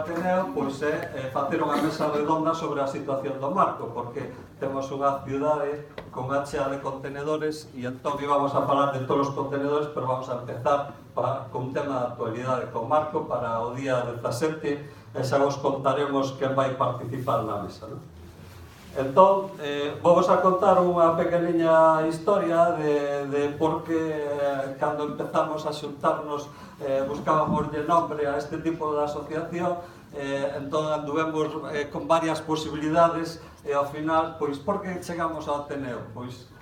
Ateneo pois é facer unha mesa redonda sobre a situación do Marco, porque temos unha cidade con chea de contenedores e entón íbamos a falar de todos os contenedores, pero vamos a empezar con un tema de actualidade con Marco para o día 17 e xa vos contaremos quen vai participar na mesa, non? Entón, vos a contar unha pequeniña historia de por que cando empezamos a xuntarnos buscábamos de nombre a este tipo de asociación, entón anduvemos con varias posibilidades e ao final, pois, por que chegamos ao Ateneo? Pois,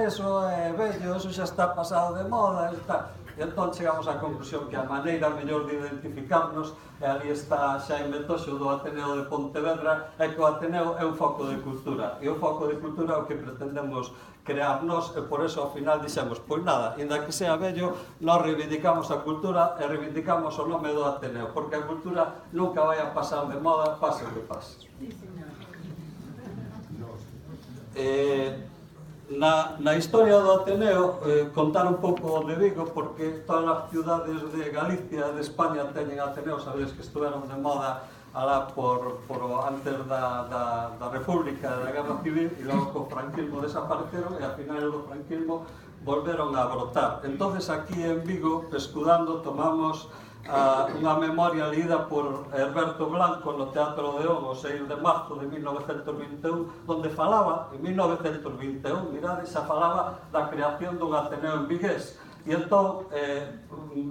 eso é bello, eso xa está pasado de moda, está. E entón chegamos á conclusión que a maneira mellor de identificarnos, e ali está Xaime Toxo do Ateneo de Pontevedra, é que o Ateneo é un foco de cultura, e o foco de cultura é o que pretendemos crear nós, e por eso ao final dixemos, pois nada, inda que sea bello, nós reivindicamos a cultura e reivindicamos o nome do Ateneo, porque a cultura nunca vai a pasar de moda, pase o que pase. Na historia do Ateneo, contar un pouco de Vigo, porque todas as ciudades de Galicia e de España teñen Ateneo, sabedes que estuveron de moda alá por antes da República e da Guerra Civil, e logo co franquismo desapareceron e a finales do franquismo volveron a brotar. Entonces aquí en Vigo, escudando, tomamos unha memoria leída por Herberto Blanco no Teatro Odeón o 6 de marzo de 1921, onde falaba, en 1921, mirade, xa falaba da creación dun Ateneo en Vigués. E entón,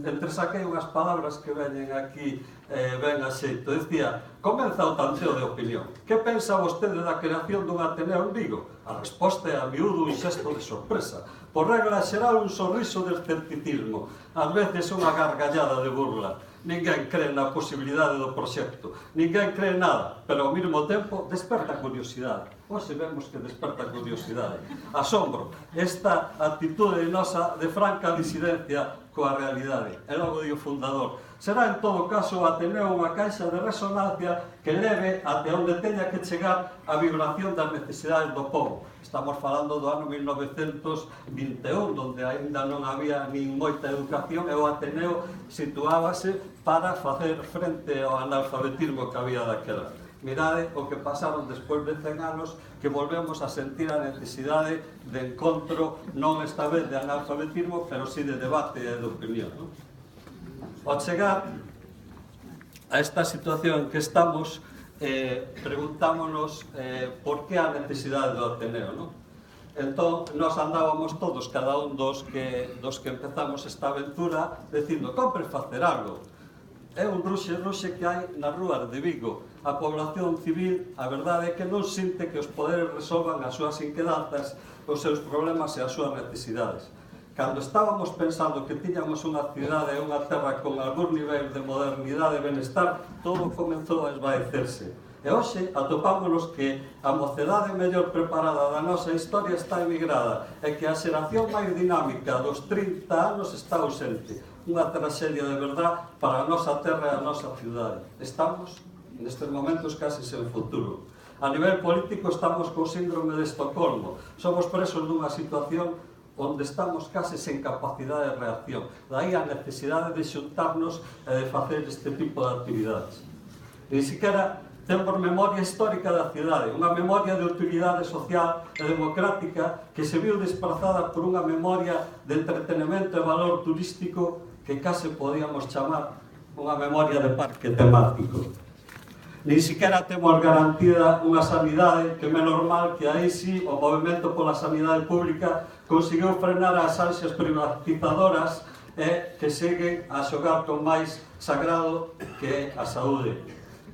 entresaquei unhas palabras que veñen aquí ben a xeito. Decía, comeza o tanteo de opinión. Que pensa vostede da creación dun Ateneo en Vigo? A resposta é a miúdo un xesto de sorpresa. Por regla xeral, un sorriso de escepticismo. Ás veces unha gargallada de burla. Ninguén cree na posibilidade do proxecto. Ninguén cree nada, pero ao mesmo tempo desperta curiosidade. Hoxe vemos que desperta curiosidade. Asombro. Esta actitude nosa de franca disidencia coa realidade. E logo di o fundador, será en todo caso o Ateneo unha caixa de resonancia que leve até onde teña que chegar a vibración das necesidades do povo. Estamos falando do ano 1921, onde ainda non había nin moita educación e o Ateneo situábase para facer frente ao analfabetismo que había daquela. Mirade o que pasaron despois de 100 anos, que volvemos a sentir a necesidade de encontro, non esta vez de analfabetismo, pero sí de debate e de opinión. Ao chegar a esta situación en que estamos, preguntámonos por que a necesidade do Ateneo, non? Entón, nós andábamos todos, cada un dos que empezamos esta aventura, dicindo, compre facer algo. É un ruxe que hai nas rúas de Vigo. A población civil, a verdade é que non sinte que os poderes resolvan as súas inquedanzas, os seus problemas e as súas necesidades. Cando estábamos pensando que tiñamos unha cidade e unha terra con algún nivel de modernidade e benestar, todo comenzou a esvaecerse. E hoxe atopámonos que a mocedade mellor preparada da nosa historia está emigrada e que a xeración máis dinámica dos 30 anos está ausente. Unha traxedia de verdad para a nosa terra e a nosa cidade. Estamos, nestes momentos, casi sen futuro. A nivel político estamos co síndrome de Estocolmo. Somos presos dunha situación onde estamos case sen capacidade de reacción. Daí a necesidade de xuntarnos e de facer este tipo de actividades. Ni siquiera temos memoria histórica da cidade, unha memoria de utilidade social e democrática que se viu desplazada por unha memoria de entretenimento e valor turístico que case podíamos chamar unha memoria de parque temático. Ni siquiera temos garantida unha sanidade que menos mal que aí sí o movimento pola sanidade pública conseguiu frenar as ansias privatizadoras e que seguen a xogar con máis sagrado que é a saúde.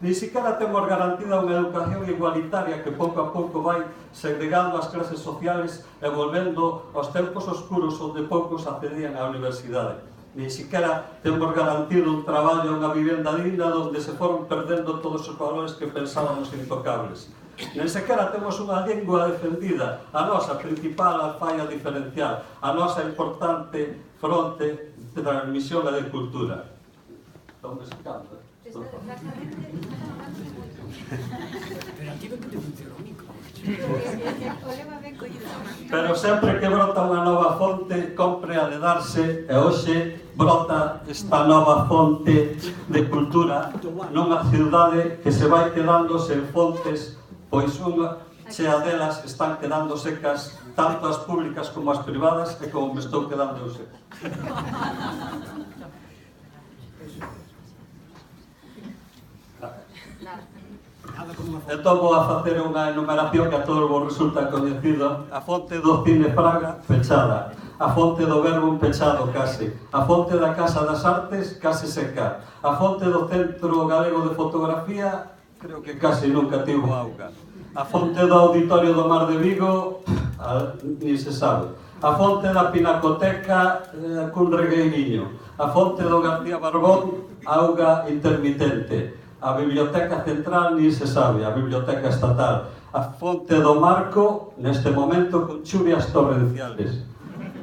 Ni siquiera temos garantida unha educación igualitaria que pouco a pouco vai segregando as clases sociales e volvendo aos tempos oscuros onde poucos accedían á universidade. Ni siquiera temos garantido un traballo e unha vivenda digna onde se foron perdendo todos os valores que pensábamos intocables. Nen sequera temos unha lingua defendida, a nosa principal alfaia diferencial, a nosa importante fronte de transmisión e de cultura. Onde se canta? Pero aquí non te funciona o micro. Pero sempre que brota unha nova fonte, compre aledarse e hoxe brota esta nova fonte de cultura nunha cidade que se vai quedando sen fontes, pois unha chea delas están quedando secas, tanto as públicas como as privadas, e como me estou quedando eu seco. Entón vou a facer unha enumeración que a todos vos resulta coñecido. A fonte do Cine Fraga, pechada. A fonte do Verbum, pechado case. A fonte da Casa das Artes, case seca. A fonte do Centro Galego de Fotografía, creo que case nunca tivo auga. A fonte do Auditorio do Mar de Vigo, ni se sabe. A fonte da Pinacoteca, cun regueiriño. A fonte do García Barbón, auga intermitente. A Biblioteca Central, ni se sabe. A Biblioteca Estatal. A fonte do Marco, neste momento, con chuvias torrenciales.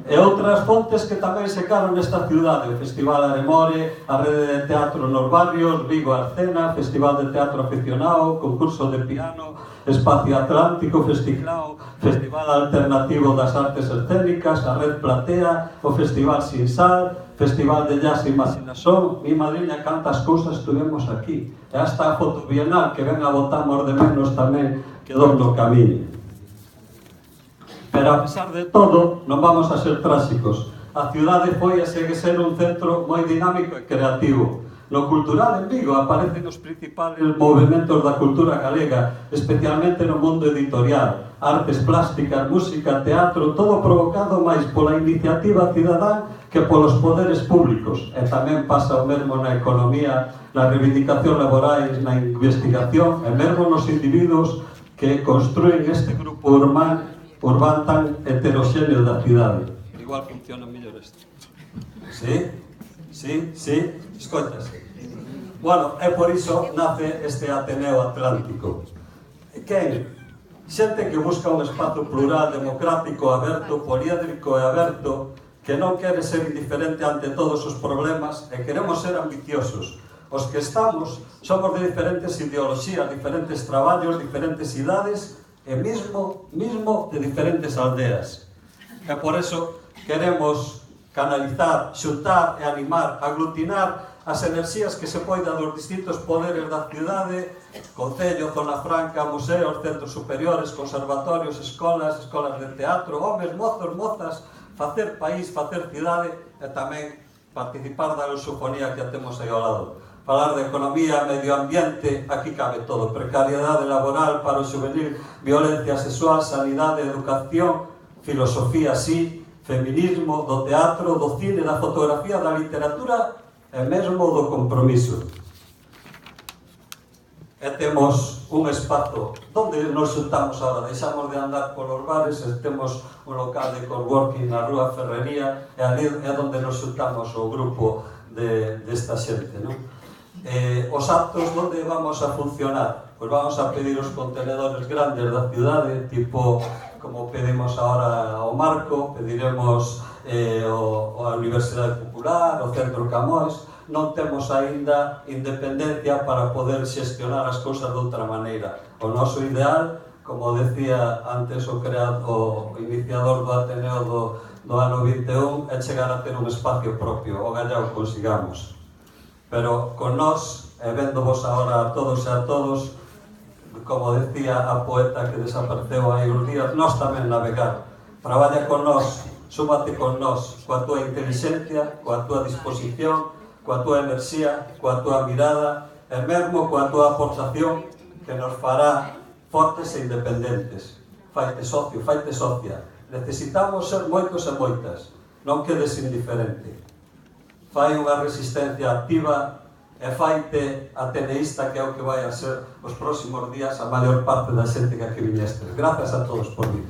E outras fontes que tamén secaron nesta ciudade: o Festival Aremore, a Rede de Teatro nos Barrios, Vigo Arcena, Festival de Teatro Aficionado, Concurso de Piano, Espacio Atlántico, Festiclao, Festival Alternativo das Artes Escénicas, a Red Platea, o Festival Sin Sal, Festival de Jazz e Imaginación. Mi madriña, cantas cousas tuvemos aquí. E hasta a Foto Bienal, que ven a botamos de menos, tamén quedou no camiño. Pero a pesar de todo, non vamos a ser tráxicos. A cidade foi e segue ser un centro moi dinámico e creativo. No cultural en Vigo aparecen os principales movimentos da cultura galega, especialmente no mundo editorial. Artes plásticas, música, teatro, todo provocado máis pola iniciativa cidadá que polos poderes públicos. E tamén pasa o mesmo na economía, na reivindicación laborais, na investigación, e mesmo nos individuos que construen este grupo urbán tan heteroxéneo da cidade. Igual funciona mellor isto. Sí, escoitase. Bueno, é por iso nace este Ateneo Atlántico. Quen? Xente que busca un espazo plural, democrático, aberto, poliédrico e aberto, que non quere ser indiferente ante todos os problemas e queremos ser ambiciosos. Os que estamos somos de diferentes ideoloxías, diferentes traballos, diferentes idades, e mismo de diferentes aldeas. E por eso queremos canalizar, xuntar e animar, aglutinar as enerxías que se poida dos distintos poderes da cidade, concello, zona franca, museos, centros superiores, conservatorios, escolas de teatro, homes, mozos, mozas, facer país, facer cidade e tamén participar da lusofonía que a temos aí ao lado. Falar de economía, medio ambiente, aquí cabe todo. Precariedade laboral, paro juvenil, violencia sexual, sanidade, educación, filosofía, sí, feminismo, do teatro, do cine, da fotografía, da literatura e mesmo do compromiso. E temos un espazo onde nos xuntamos agora, deixamos de andar polos bares, e temos un local de coworking na Rúa Ferrería, e ali é onde nos xuntamos o grupo desta xente, non? Os actos onde vamos a funcionar? Pois vamos a pedir os contenedores grandes da cidade, tipo como pedimos agora ao Marco, pediremos a Universidade Popular, o Centro Camões. Non temos aínda independencia para poder xestionar as cousas de outra maneira. O noso ideal, como decía antes o iniciador do Ateneo do ano 21, é chegar a ter un espacio propio, o gallao consigamos. Pero con nós, e véndovos agora a todos e a todos, como decía a poeta que desapareceu hai uns días, nós tamén navegar. Traballa con nós, súmate con nós, coa túa inteligencia, coa túa disposición, coa túa enerxía, coa túa mirada, e mesmo coa túa aportación que nos fará fortes e independentes. Faite socio, faite socia. Necesitamos ser moitos e moitas. Non quedes indiferente. Fai unha resistencia activa e faite ateneísta, que é o que vai a ser os próximos días a maior parte da xente que aquí viñestes. Grazas a todos por vir.